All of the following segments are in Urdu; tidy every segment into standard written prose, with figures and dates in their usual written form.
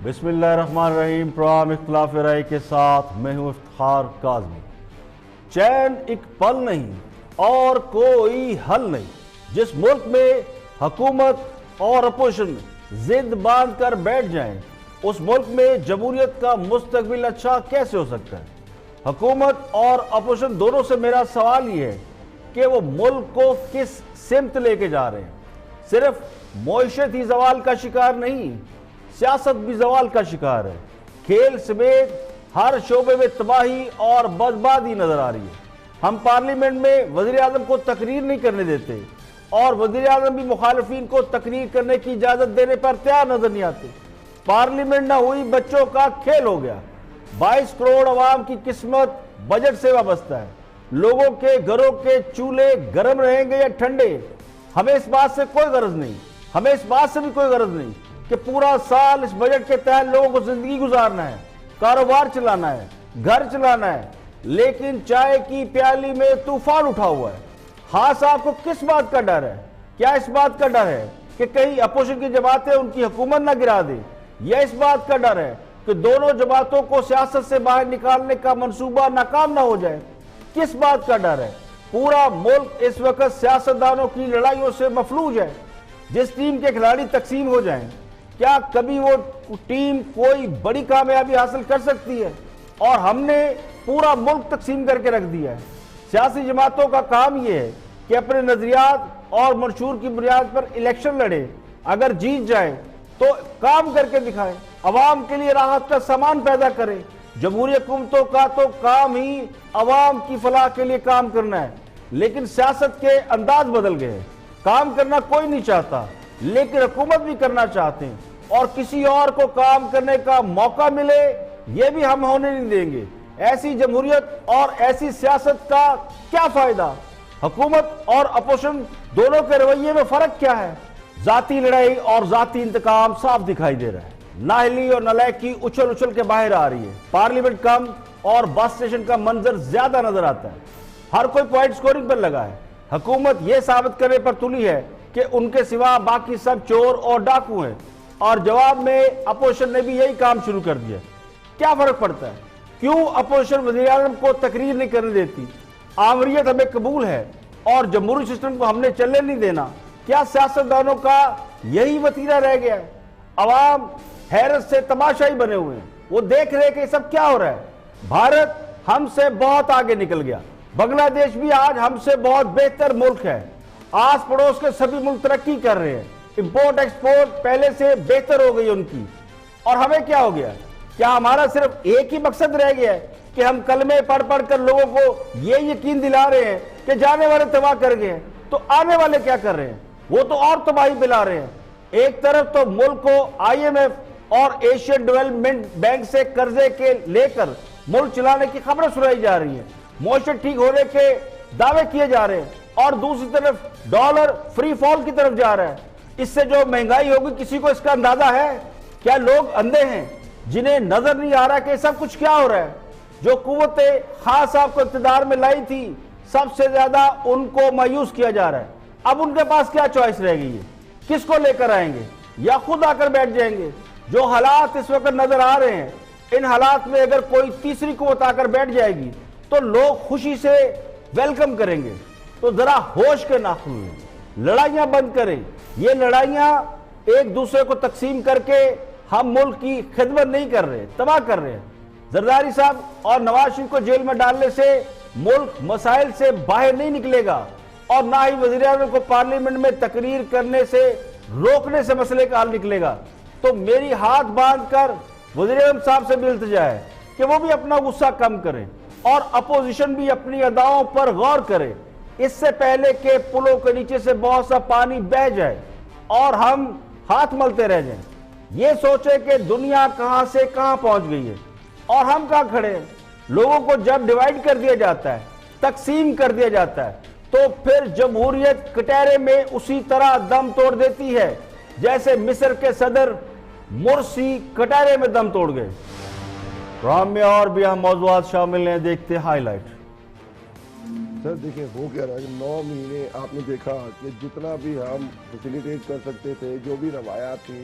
بسم اللہ الرحمن الرحیم۔ پروگرام اختلاف رائے کے ساتھ میں ہوں افتخار کاظمی۔ چین ایک پل نہیں اور کوئی حل نہیں۔ جس ملک میں حکومت اور اپوزیشن ضد باندھ کر بیٹھ جائیں، اس ملک میں جمہوریت کا مستقبل اچھا کیسے ہو سکتا ہے؟ حکومت اور اپوزیشن دونوں سے میرا سوال یہ ہے کہ وہ ملک کو کس سمت لے کے جا رہے ہیں۔ صرف معیشت ہی زوال کا شکار نہیں، سیاست بھی زوال کا شکار ہے۔ کھیل سمیت ہر شعبے میں تباہی اور بربادی نظر آ رہی ہے۔ ہم پارلیمنٹ میں وزیر اعظم کو تقریر نہیں کرنے دیتے اور وزیر اعظم بھی مخالفین کو تقریر کرنے کی اجازت دینے پر تیار نظر نہیں آتے۔ پارلیمنٹ نہ ہوئی بچوں کا کھیل ہو گیا۔ 22 کروڑ عوام کی قسمت بجٹ سے وابستہ ہے۔ لوگوں کے گھروں کے چولہے گرم رہیں گے یا ٹھنڈے، ہمیں اس بات سے کوئی غرض نہیں۔ ہمیں اس بات سے بھی کوئی غرض نہیں کہ پورا سال اس بجٹ کے تحت لوگوں کو زندگی گزارنا ہے، کاروبار چلانا ہے، گھر چلانا ہے، لیکن چائے کی پیالی میں طوفان اٹھا ہوا ہے۔ خاص آپ کو کس بات کا ڈر ہے؟ کیا اس بات کا ڈر ہے کہ کہیں اپوزیشن کی جماعتیں ان کی حکومت نہ گرا دیں، یا اس بات کا ڈر ہے کہ دونوں جماعتوں کو سیاست سے باہر نکالنے کا منصوبہ ناکام نہ ہو جائے؟ کس بات کا ڈر ہے؟ پورا ملک اس وقت سیاستدانوں کی لڑائیوں سے مفلوج ہے۔ جس ٹیم کے کھلاڑی تقسیم ہو جائیں، کیا کبھی وہ ٹیم کوئی بڑی کامیابی حاصل کر سکتی ہے؟ اور ہم نے پورا ملک تقسیم کر کے رکھ دیا ہے۔ سیاسی جماعتوں کا کام یہ ہے کہ اپنے نظریات اور منشور کی بنیاد پر الیکشن لڑے، اگر جیت جائیں تو کام کر کے دکھائیں، عوام کے لیے راحت کا سامان پیدا کریں۔ جمہوری حکومتوں کا تو کام ہی عوام کی فلاح کے لیے کام کرنا ہے، لیکن سیاست کے انداز بدل گئے ہیں۔ کام کرنا کوئی نہیں چاہتا، لیکن حکومت بھی کرنا چاہتے ہیں، اور کسی اور کو کام کرنے کا موقع ملے یہ بھی ہم ہونے نہیں دیں گے۔ ایسی جمہوریت اور ایسی سیاست کا کیا فائدہ؟ حکومت اور اپوزیشن دونوں کے رویے میں فرق کیا ہے؟ ذاتی لڑائی اور ذاتی انتقام صاف دکھائی دے رہا ہے۔ نااہلی اور نالائکی اچھل اچھل کے باہر آ رہی ہے۔ پارلیمنٹ کم اور بس اسٹیشن کا منظر زیادہ نظر آتا ہے۔ ہر کوئی پوائنٹ سکورنگ پر لگا ہے۔ حکومت یہ ثابت کرنے پر تلی ہے کہ ان کے سوا باقی سب چور اور ڈاکو ہیں، اور جواب میں اپوزیشن نے بھی یہی کام شروع کر دیا۔ کیا فرق پڑتا ہے؟ کیوں اپوزیشن وزیر اعظم کو تقریر نہیں کرنے دیتی؟ آمریت ہمیں قبول ہے اور جمہوری سسٹم کو ہم نے چلنے نہیں دینا۔ کیا سیاستدانوں کا یہی وتیرہ رہ گیا ہے؟ عوام حیرت سے تماشائی بنے ہوئے ہیں، وہ دیکھ رہے کہ یہ سب کیا ہو رہا ہے۔ بھارت ہم سے بہت آگے نکل گیا، بنگلہ دیش بھی آج ہم سے بہت بہتر ملک ہے۔ آس پڑوس کے سبھی ملک ترقی کر رہے ہیں، امپورٹ ایکسپورٹ پہلے سے بہتر ہو گئی ان کی، اور ہمیں کیا ہو گیا؟ کیا ہمارا صرف ایک ہی مقصد رہ گیا ہے کہ ہم کلمے پڑھ پڑھ کر لوگوں کو یہ یقین دلا رہے ہیں کہ جانے والے تباہ کر گئے ہیں، تو آنے والے کیا کر رہے ہیں؟ وہ تو اور تباہی پلا رہے ہیں۔ ایک طرف تو ملک کو IMF اور ایشین ڈیولپمنٹ بینک سے قرضے کے لے کر ملک چلانے کی خبریں سنائی جا رہی ہیں، معیشت ٹھیک ہونے کے دعوے کیے جا رہے ہیں، اور دوسری طرف ڈالر فری فال کی طرف جا رہا ہے۔ اس سے جو مہنگائی ہوگی کسی کو اس کا اندازہ ہے؟ کیا لوگ اندھے ہیں جنہیں نظر نہیں آ رہا کہ سب کچھ کیا ہو رہا ہے؟ جو قوتیں خاص آپ کو اقتدار میں لائی تھی، سب سے زیادہ ان کو مایوس کیا جا رہا ہے۔ اب ان کے پاس کیا چوائس رہ گئی ہے؟ کس کو لے کر آئیں گے، یا خود آ کر بیٹھ جائیں گے؟ جو حالات اس وقت نظر آ رہے ہیں، ان حالات میں اگر کوئی تیسری قوت آ کر بیٹھ جائے گی تو لوگ خوشی سے ویلکم کریں گے۔ تو ذرا ہوش کے ناخن لیں، لڑائیاں بند کریں۔ یہ لڑائیاں ایک دوسرے کو تقسیم کر کے ہم ملک کی خدمت نہیں کر رہے، تباہ کر رہے ہیں۔ زرداری صاحب اور نواز شریف کو جیل میں ڈالنے سے ملک مسائل سے باہر نہیں نکلے گا، اور نہ ہی وزیر اعظم کو پارلیمنٹ میں تقریر کرنے سے روکنے سے مسئلے کا حل نکلے گا۔ تو میری ہاتھ باندھ کر وزیر اعظم صاحب سے بھی التجا ہے کہ وہ بھی اپنا غصہ کم کریں، اور اپوزیشن بھی اپنی اداؤں پر غور کرے، اس سے پہلے کہ پلوں کے نیچے سے بہت سا پانی بہہ جائے اور ہم ہاتھ ملتے رہ جائیں۔ یہ سوچے کہ دنیا کہاں سے کہاں پہنچ گئی ہے اور ہم کہاں کھڑے ہیں۔ لوگوں کو جب ڈیوائیڈ کر دیا جاتا ہے، تقسیم کر دیا جاتا ہے، تو پھر جمہوریت کٹہرے میں اسی طرح دم توڑ دیتی ہے جیسے مصر کے صدر مرسی کٹہرے میں دم توڑ گئے۔ پروگرام میں اور بھی اہم موضوعات شامل ہیں، دیکھتے ہائی لائٹ۔ سر دیکھیں ہو کیا رہا ہے کہ 9 مہینے آپ نے دیکھا کہ جتنا بھی ہم فیسیلیٹیٹ کر سکتے تھے، جو بھی روایات تھیں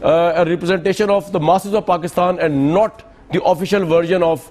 a representation of the masses of Pakistan and not the official version of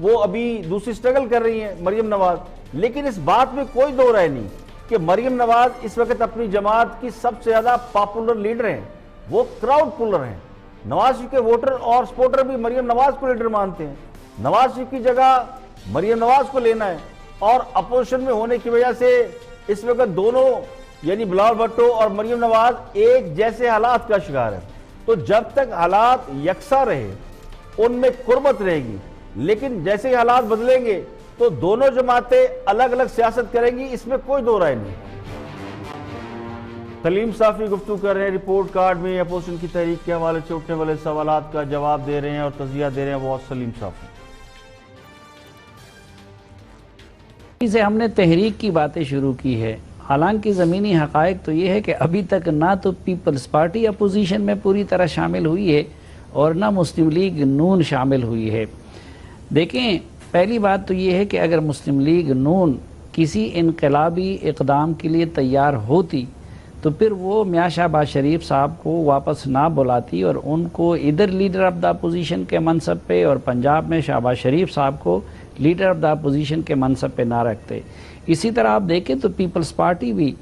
وہ ابھی دوسری سٹرگل کر رہی ہیں مریم نواز، لیکن اس بات میں کوئی دو رائے نہیں کہ مریم نواز اس وقت اپنی جماعت کی سب سے زیادہ پاپولر لیڈر ہیں، وہ کراؤڈ پولر ہیں۔ نواز شریف کے ووٹر اور سپورٹر بھی مریم نواز کو لیڈر مانتے ہیں۔ نواز شریف کی جگہ مریم نواز کو لینا ہے، اور اپوزیشن میں ہونے کی وجہ سے اس وقت دونوں یعنی بلاول بھٹو اور مریم نواز ایک جیسے حالات کا شکار ہیں۔ تو جب تک حالات یکساں رہے ان میں قربت رہے گی، لیکن جیسے ہی حالات بدلیں گے تو دونوں جماعتیں الگ الگ سیاست کریں گی، اس میں کوئی دو رائے نہیں۔ سلیم صافی گفتگو کر رہے ہیں رپورٹ کارڈ میں، اپوزیشن کی تحریک کے حوالے سے اٹھنے والے سوالات کا جواب دے رہے ہیں اور تجزیہ دے رہے ہیں وہ سلیم صافی۔ سے ہم نے تحریک کی باتیں شروع کی ہے، حالانکہ زمینی حقائق تو یہ ہے کہ ابھی تک نہ تو پیپلز پارٹی اپوزیشن میں پوری طرح شامل ہوئی ہے اور نہ مسلم لیگ نون شامل ہوئی ہے۔ دیکھیں، پہلی بات تو یہ ہے کہ اگر مسلم لیگ نون کسی انقلابی اقدام کے لیے تیار ہوتی تو پھر وہ میاں شہباز شریف صاحب کو واپس نہ بلاتی اور ان کو ادھر لیڈر آف دا اپوزیشن کے منصب پہ اور پنجاب میں شہباز شریف صاحب کو لیڈر آف دا اپوزیشن کے منصب پہ نہ رکھتے۔ اسی طرح آپ دیکھیں تو پیپلز پارٹی بھی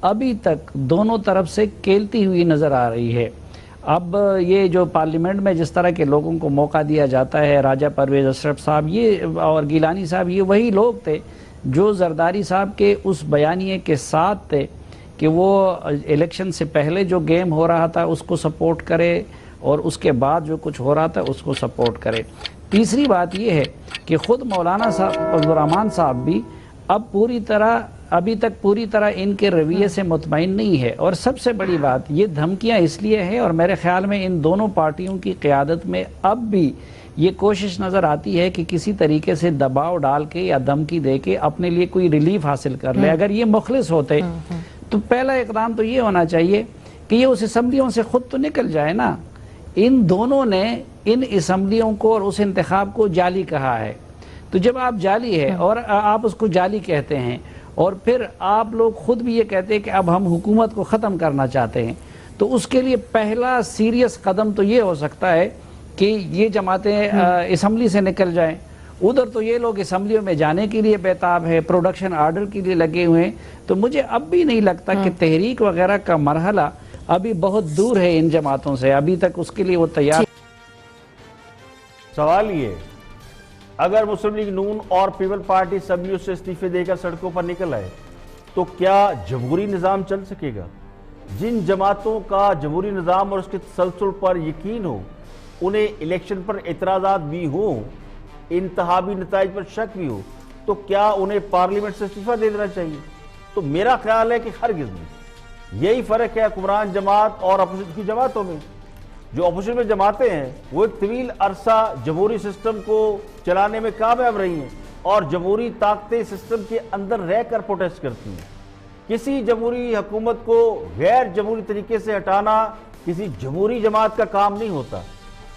ابھی تک دونوں طرف سے کھیلتی ہوئی نظر آ رہی ہے۔ اب یہ جو پارلیمنٹ میں جس طرح کے لوگوں کو موقع دیا جاتا ہے، راجہ پرویز اشرف صاحب یہ اور گیلانی صاحب، یہ وہی لوگ تھے جو زرداری صاحب کے اس بیانیے کے ساتھ تھے کہ وہ الیکشن سے پہلے جو گیم ہو رہا تھا اس کو سپورٹ کرے اور اس کے بعد جو کچھ ہو رہا تھا اس کو سپورٹ کرے۔ تیسری بات یہ ہے کہ خود مولانا صاحب عبدالرحمن صاحب بھی ابھی تک پوری طرح ان کے رویے سے مطمئن نہیں ہے، اور سب سے بڑی بات یہ دھمکیاں اس لیے ہیں، اور میرے خیال میں ان دونوں پارٹیوں کی قیادت میں اب بھی یہ کوشش نظر آتی ہے کہ کسی طریقے سے دباؤ ڈال کے یا دھمکی دے کے اپنے لیے کوئی ریلیف حاصل کر لے۔ اگر یہ مخلص ہوتے تو پہلا اقدام تو یہ ہونا چاہیے کہ یہ اس اسمبلیوں سے خود تو نکل جائے نا۔ ان دونوں نے ان اسمبلیوں کو اور اس انتخاب کو جعلی کہا ہے، تو جب آپ جعلی ہے اور آپ اس کو جعلی کہتے ہیں اور پھر آپ لوگ خود بھی یہ کہتے ہیں کہ اب ہم حکومت کو ختم کرنا چاہتے ہیں، تو اس کے لیے پہلا سیریس قدم تو یہ ہو سکتا ہے کہ یہ جماعتیں اسمبلی سے نکل جائیں۔ ادھر تو یہ لوگ اسمبلیوں میں جانے کے لیے بیتاب ہے، پروڈکشن آرڈر کے لیے لگے ہوئے ہیں، تو مجھے اب بھی نہیں لگتا کہ تحریک وغیرہ کا مرحلہ ابھی بہت دور ہے ان جماعتوں سے، ابھی تک اس کے لیے وہ تیار۔ سوال یہ، اگر مسلم لیگ نون اور پیپل پارٹی اسمبلیوں سے استعفے دے کر سڑکوں پر نکل آئے تو کیا جمہوری نظام چل سکے گا؟ جن جماعتوں کا جمہوری نظام اور اس کے تسلسل پر یقین ہو، انہیں الیکشن پر اعتراضات بھی ہوں، انتخابی نتائج پر شک بھی ہو، تو کیا انہیں پارلیمنٹ سے استعفیٰ دے دینا چاہیے؟ تو میرا خیال ہے کہ ہرگز نہیں۔ یہی فرق ہے حکمران جماعت اور اپوزیشن کی جماعتوں میں۔ جو اپوزیشن میں جماعتیں ہیں وہ ایک طویل عرصہ جمہوری سسٹم کو چلانے میں کامیاب رہی ہیں اور جمہوری طاقتیں سسٹم کے اندر رہ کر پروٹیسٹ کرتی ہیں۔ کسی جمہوری حکومت کو غیر جمہوری طریقے سے ہٹانا کسی جمہوری جماعت کا کام نہیں ہوتا۔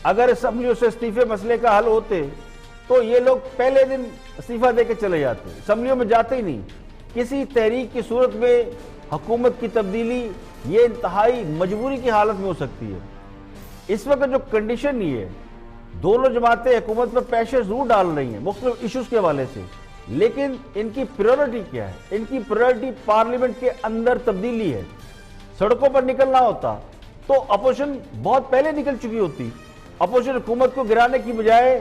اگر اسمبلیوں سے استعفے مسئلے کا حل ہوتے تو یہ لوگ پہلے دن استعفیٰ دے کے چلے جاتے، اسمبلیوں میں جاتے ہی نہیں۔ کسی تحریک کی صورت میں حکومت کی تبدیلی یہ انتہائی مجبوری کی حالت میں ہو سکتی ہے۔ اس وقت جو کنڈیشن یہ ہے، دونوں جماعتیں حکومت پر پیشے ضرور ڈال رہی ہیں مختلف ایشوز کے حوالے سے، لیکن ان کی پریورٹی کیا ہے؟ ان کی پریورٹی پارلیمنٹ کے اندر تبدیلی ہے۔ سڑکوں پر نکلنا ہوتا تو اپوزیشن بہت پہلے نکل چکی ہوتی۔ اپوزیشن حکومت کو گرانے کی بجائے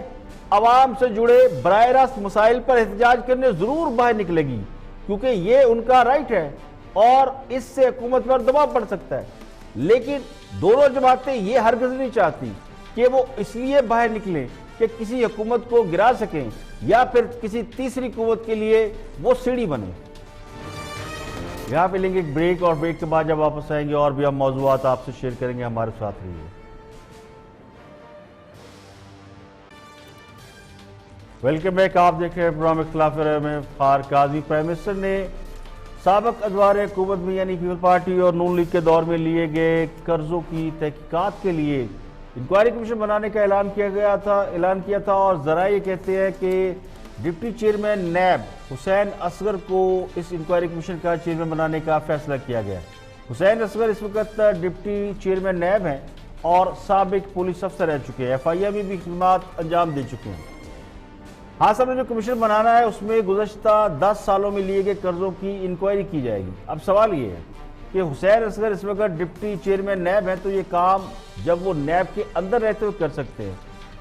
عوام سے جڑے براہ راست مسائل پر احتجاج کرنے ضرور باہر نکلے گی، کیونکہ یہ ان کا رائٹ ہے اور اس سے حکومت پر دباؤ پڑ سکتا ہے۔ لیکن دونوں جماعتیں یہ ہرگز نہیں چاہتی کہ وہ اس لیے باہر نکلیں کہ کسی حکومت کو گرا سکیں یا پھر کسی تیسری قوت کے لیے وہ سیڑھی بنے۔ یہاں پہ لیں گے ایک بریک، اور بریک کے بعد جب واپس آئیں گے اور بھی ہم موضوعات آپ سے شیئر کریں گے، ہمارے ساتھ رہیے۔ ویلکم بیک، آپ دیکھ رہے ہیں پروگرام اختلاف رائے میں افتخار کاظمی۔ پرائم منسٹر نے سابق ادوار حکومت میں یعنی پیپل پارٹی اور نون لیگ کے دور میں لیے گئے قرضوں کی تحقیقات کے لیے انکوائری کمیشن بنانے کا اعلان کیا تھا، اور ذرائع یہ کہتے ہیں کہ ڈپٹی چیئرمین نیب حسین اصغر کو اس انکوائری کمیشن کا چیئرمین بنانے کا فیصلہ کیا گیا۔ حسین اصغر اس وقت ڈپٹی چیئرمین نیب ہیں اور سابق پولیس افسر رہ چکے ہیں، FIR میں بھی خدمات انجام دے چکے ہیں۔ ہاں صاحب نے جو کمیشن بنانا ہے اس میں گزشتہ 10 سالوں میں لیے گئے قرضوں کی انکوائری کی جائے گی. اب سوال یہ ہے کہ حسین اصغر اس وقت ڈپٹی چیئرمین نیب ہیں تو یہ کام جب وہ نیب کے اندر رہتے ہوئے کر سکتے ہیں,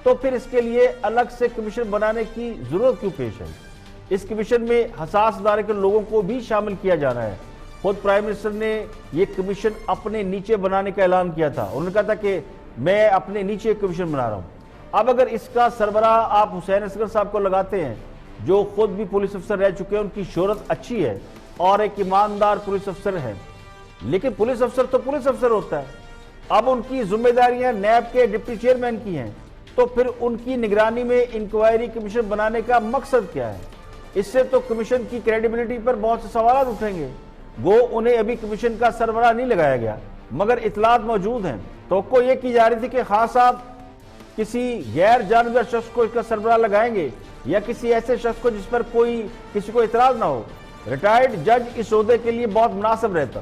تو پھر اس کے لیے الگ سے کمیشن بنانے کی ضرورت کیوں پیش آئی؟ اس کمیشن میں حساس ادارے کے لوگوں کو بھی شامل کیا جانا ہے. خود پرائم منسٹر نے یہ کمیشن اپنے نیچے بنانے کا اعلان کیا تھا. انہوں نے کہا تھا کہ میں اپنے نیچے کمیشن بنا رہا ہوں. اب اگر اس کا سربراہ آپ حسین اصغر صاحب کو لگاتے ہیں جو خود بھی پولیس افسر رہ چکے ہیں, ان کی شہرت اچھی ہے اور ایک ایماندار پولیس افسر ہے, لیکن پولیس افسر تو پولیس افسر ہوتا ہے. اب ان کی ذمہ داریاں نیب کے ڈپٹی چیئرمین کی ہیں, تو پھر ان کی نگرانی میں انکوائری کمیشن بنانے کا مقصد کیا ہے؟ اس سے تو کمیشن کی کریڈیبلٹی پر بہت سے سوالات اٹھیں گے. گو انہیں ابھی کمیشن کا سربراہ نہیں لگایا گیا, مگر اطلاعات موجود ہیں. توقع یہ کی جا رہی تھی کہ خان صاحب کسی غیر جانبدار شخص کو اس کا سربراہ لگائیں گے یا کسی ایسے شخص کو جس پر کسی کو اعتراض نہ ہو. ریٹائرڈ جج اس عہدے کے لیے بہت مناسب رہتا,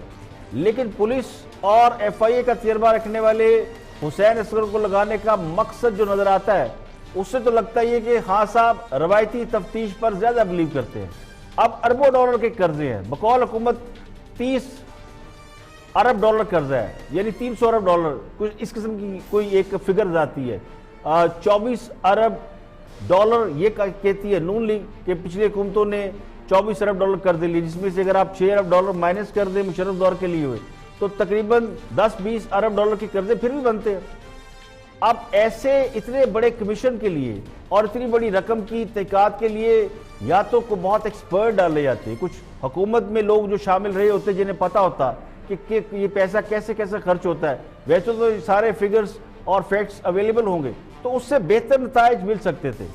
لیکن پولیس اور ایف آئی اے کا تجربہ رکھنے والے حسین اصغر کو لگانے کا مقصد جو نظر آتا ہے اس سے تو لگتا ہے کہ خان صاحب روایتی تفتیش پر زیادہ بلیو کرتے ہیں. اب اربوں ڈالر کے قرضے ہیں, بقول حکومت 30 ارب ڈالر قرضہ ہے, یعنی 300 ارب ڈالر, کچھ اس قسم کی کوئی ایک فگر آتی ہے. 24 ارب ڈالر یہ کہتی ہے نون لیگ کہ پچھلی حکومتوں نے 24 ارب ڈالر قرض لیے, جس میں سے اگر آپ 6 ارب ڈالر مائنس کر دیں مشرف دور کے لیے ہوئے تو تقریباً 10-20 ارب ڈالر کے قرضے پھر بھی بنتے ہیں. اب ایسے اتنے بڑے کمیشن کے لیے اور اتنی بڑی رقم کی تحقیقات کے لیے یا تو کو بہت ایکسپرٹ ڈالے جاتے, کچھ حکومت میں لوگ جو شامل رہے ہوتے جنہیں پتا ہوتا کہ یہ پیسہ کیسے خرچ ہوتا ہے. ویسے تو سارے فگرز اور فیکٹس اویلیبل ہوں گے تو اس سے بہتر نتائج مل سکتے تھے.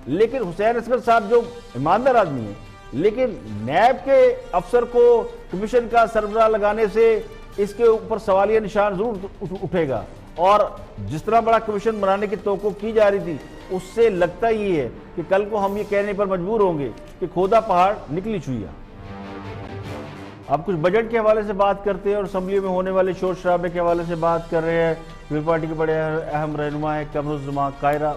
لیکن حسین اصغر صاحب جو ایماندار آدمی ہیں, لیکن نیب کے افسر کو کمیشن کا سربراہ لگانے سے اس کے اوپر سوالیہ نشان ضرور اٹھے گا, اور جس طرح بڑا کمیشن بنانے کی توقع کی جا رہی تھی اس سے لگتا یہ ہے کہ کل کو ہم یہ کہنے پر مجبور ہوں گے کہ کھودا پہاڑ نکلی چویا. اب کچھ بجٹ کے حوالے سے بات کرتے ہیں اور اسمبلی میں ہونے والے شور شرابے کے حوالے سے بات کر رہے ہیں. پیپلز پارٹی کے بڑے اہم رہنما ہیں قمر الزمان قاہرہ.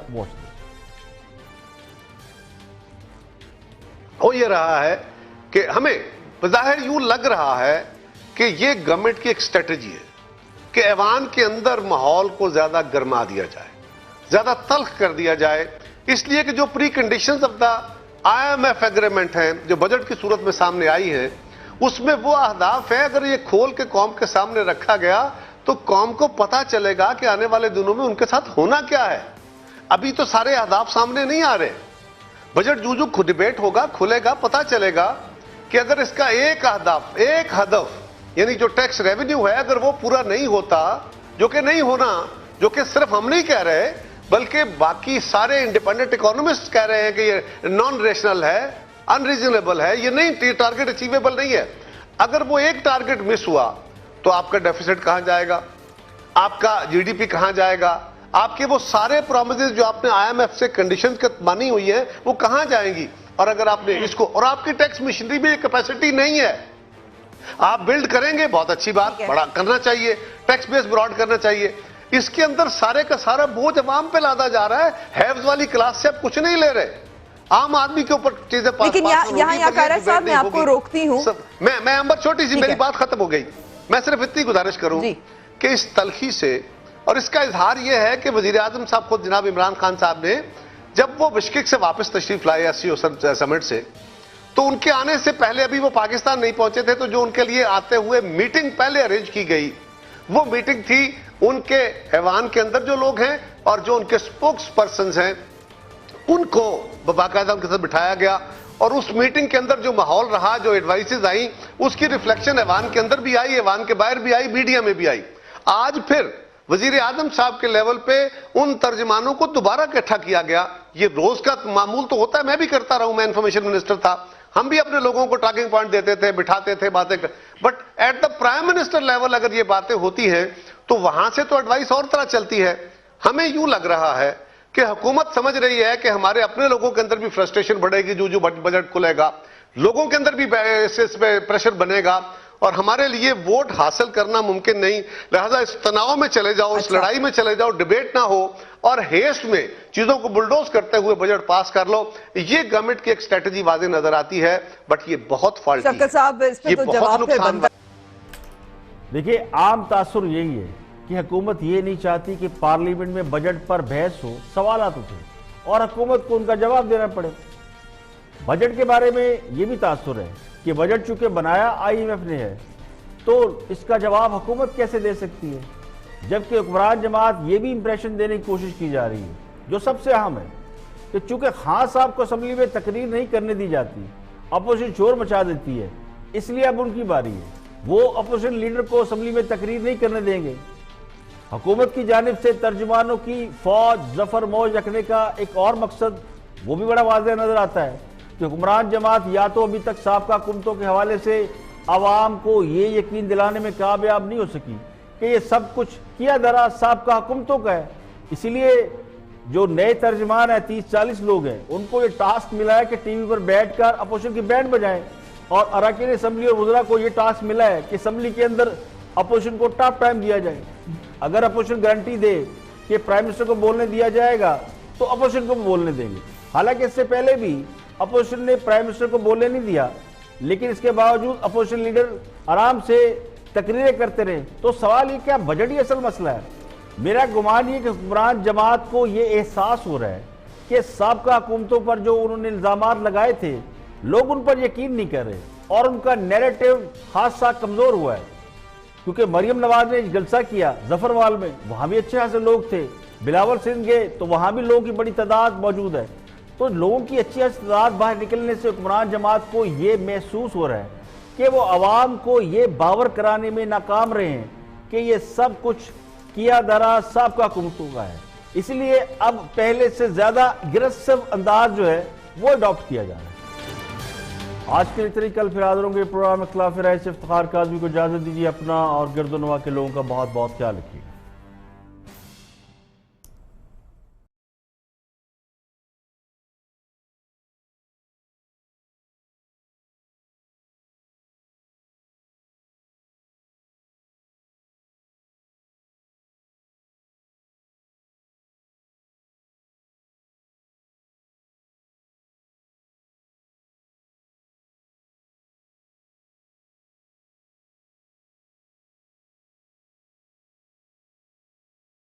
ہو یہ رہا ہے کہ ہمیں بظاہر یوں لگ رہا ہے کہ یہ گورنمنٹ کی ایک اسٹریٹجی ہے کہ ایوان کے اندر ماحول کو زیادہ گرما دیا جائے, زیادہ تلخ کر دیا جائے, اس لیے کہ جو preconditions of the IMF agreement ہیں جو بجٹ کی صورت میں سامنے آئی ہیں اس میں وہ اہداف ہیں, اگر یہ کھول کے قوم کے سامنے رکھا گیا تو قوم کو پتا چلے گا کہ آنے والے دنوں میں ان کے ساتھ ہونا کیا ہے. ابھی تو سارے اہداف سامنے نہیں آ رہے. بجٹ جو ڈیبیٹ ہوگا کھلے گا پتا چلے گا کہ اگر اس کا ایک ہدف یعنی جو ٹیکس ریونیو ہے اگر وہ پورا نہیں ہوتا, جو کہ نہیں ہونا, جو کہ صرف ہم نہیں کہہ رہے بلکہ باقی سارے انڈیپینڈنٹ اکانومسٹ کہہ رہے ہیں کہ یہ نان ریشنل ہے, ان ریزنیبل ہے, یہ نہیں ٹارگٹ اچیویبل نہیں ہے. اگر وہ ایک ٹارگٹ مس ہوا تو آپ کا ڈیفیسٹ کہاں جائے گا, آپ کا GDP کہاں جائے گا, آپ کے وہ سارے پرومسز جو آپ نے IMF سے کنڈیشنز مانی ہوئی ہیں وہ کہاں جائیں گی. اور اگر آپ نے اس کو, اور آپ کی ٹیکس مشینری میں کیپیسٹی نہیں ہے, آپ بلڈ کریں گے بہت اچھی بات, بڑا کرنا چاہیے, ٹیکس بیس براڈ کرنا چاہیے, اس کے اندر سارے کا سارا بوجھ عوام پہ لادا جا رہا ہے. ہیوز والی کلاس سے آپ کچھ نہیں لے رہے, عام آدمی کے اوپر چیزیں پاس. لیکن یہاں قاہرہ صاحب میں آپ کو روکتی ہوں. میں امبر چھوٹی سی میری بات ختم ہو گئی. میں صرف اتنی گزارش کروں کہ اس تلخی سے, اور اس کا اظہار یہ ہے کہ وزیر اعظم صاحب خود جناب عمران خان صاحب نے جب وہ بشکیک سے واپس تشریف لائے SCO سمٹ سے, تو ان کے آنے سے پہلے ابھی وہ پاکستان نہیں پہنچے تھے, تو جو ان کے لیے آتے ہوئے میٹنگ پہلے ارینج کی گئی وہ میٹنگ تھی ان کے ایوان کے اندر جو لوگ ہیں اور جو ان کے سپوکس پرسنز ہیں ان کو باقاعدہ ان کے ساتھ بٹھایا گیا, اور اس میٹنگ کے اندر جو ماحول رہا, جو ایڈوائسز آئیں, اس کی ریفلیکشن ایوان کے اندر بھی آئی, ایوان کے باہر بھی آئی, میڈیا میں بھی آئی. آج پھر وزیر اعظم صاحب کے لیول پہ ان ترجمانوں کو دوبارہ اکٹھا کیا گیا. یہ روز کا معمول تو ہوتا ہے, میں بھی کرتا رہا ہوں, میں انفارمیشن منسٹر تھا, ہم بھی اپنے لوگوں کو ٹاکنگ پوائنٹ دیتے تھے, بٹھاتے تھے, باتیں کر, but at the prime minister level اگر یہ باتیں ہوتی ہیں تو وہاں سے تو ایڈوائس اور طرح چلتی ہے. ہمیں یوں لگ رہا ہے کہ حکومت سمجھ رہی ہے کہ ہمارے اپنے لوگوں کے اندر بھی فرسٹریشن بڑھے گی, جو بجٹ کھلے گا, لوگوں کے اندر بھی اس پہ پریشر بنے گا, اور ہمارے لیے ووٹ حاصل کرنا ممکن نہیں، لہذا اس تناؤ میں چلے جاؤ، اس لڑائی میں چلے جاؤ، ڈیبیٹ نہ ہو اور ہیسٹ میں چیزوں کو بلڈوز کرتے ہوئے بجٹ پاس کر لو. یہ گورنمنٹ کی ایک اسٹریٹجی واضح نظر آتی ہے، بٹ یہ بہت فالٹی ہے. شوکت صاحب اس پہ یہ تو بہت جواب پہ نقصان بنتا دیکھیے عام تاثر یہی ہے کہ حکومت یہ نہیں چاہتی کہ پارلیمنٹ میں بجٹ پر بحث ہو، سوالات اٹھے اور حکومت کو ان کا جواب دینا پڑے. بجٹ کے بارے میں یہ بھی تاثر ہے کہ بجٹ چونکہ بنایا IMF نے ہے تو اس کا جواب حکومت کیسے دے سکتی ہے، جبکہ حکمران جماعت یہ بھی امپریشن دینے کی کوشش کی جا رہی ہے جو سب سے اہم ہے کہ چونکہ خان صاحب کو اسمبلی میں تقریر نہیں کرنے دی جاتی، اپوزیشن شور مچا دیتی ہے، اس لیے اب ان کی باری ہے. وہ اپوزیشن لیڈر کو اسمبلی میں تقریر نہیں کرنے دیں گے. حکومت کی جانب سے ترجمانوں کی فوج ظفر موج رکھنے کا ایک اور مقصد وہ بھی بڑا واضح نظر آتا ہے کہ حکمران جماعت یا تو ابھی تک سابقہ حکومتوں کے حوالے سے عوام کو یہ یقین دلانے میں کامیاب نہیں ہو سکی کہ یہ سب کچھ کیا دھرا سابقہ حکومتوں کا ہے. اسی لیے جو نئے ترجمان ہیں 30-40 لوگ ہیں ان کو یہ ٹاسک ملا ہے کہ ٹی وی پر بیٹھ کر اپوزیشن کی بینڈ بجائیں، اور اراکین اسمبلی اور وزراء کو یہ ٹاسک ملا ہے کہ اسمبلی کے اندر اپوزیشن کو ٹاپ ٹائم دیا جائے. اگر اپوزیشن گارنٹی دے کہ پرائم منسٹر کو بولنے دیا جائے گا تو اپوزیشن کو بولنے دیں گے. حالانکہ اس سے پہلے بھی اپوزیشن نے پرائم منسٹر کو بولنے نہیں دیا، لیکن اس کے باوجود اپوزیشن لیڈر آرام سے تقریریں کرتے رہے. تو سوال یہ کیا بجٹ ہی اصل مسئلہ ہے؟ میرا گمان یہ کہ حکمران جماعت کو یہ احساس ہو رہا ہے کہ سابقہ حکومتوں پر جو انہوں نے الزامات لگائے تھے لوگ ان پر یقین نہیں کر رہے اور ان کا نیریٹو خاصا کمزور ہوا ہے. کیونکہ مریم نواز نے جلسہ کیا ظفروال میں، وہاں بھی اچھے خاصے لوگ تھے. بلاول سندھ گئے تو وہاں بھی لوگوں کی بڑی تعداد موجود ہے. تو لوگوں کی اچھی تعداد باہر نکلنے سے حکمران جماعت کو یہ محسوس ہو رہا ہے کہ وہ عوام کو یہ باور کرانے میں ناکام رہے ہیں کہ یہ سب کچھ کیا دھرا سابقہ حکومتوں کا ہے. اس لیے اب پہلے سے زیادہ اگریسو انداز جو ہے وہ اڈاپٹ کیا جا رہا ہے. آج کے لیے کل پھر حاضر ہوں گے پروگرام اختلاف رائے سے. افتخار کاظمی کو اجازت دیجیے. اپنا اور گرد و نواح کے لوگوں کا بہت بہت خیال رکھیے.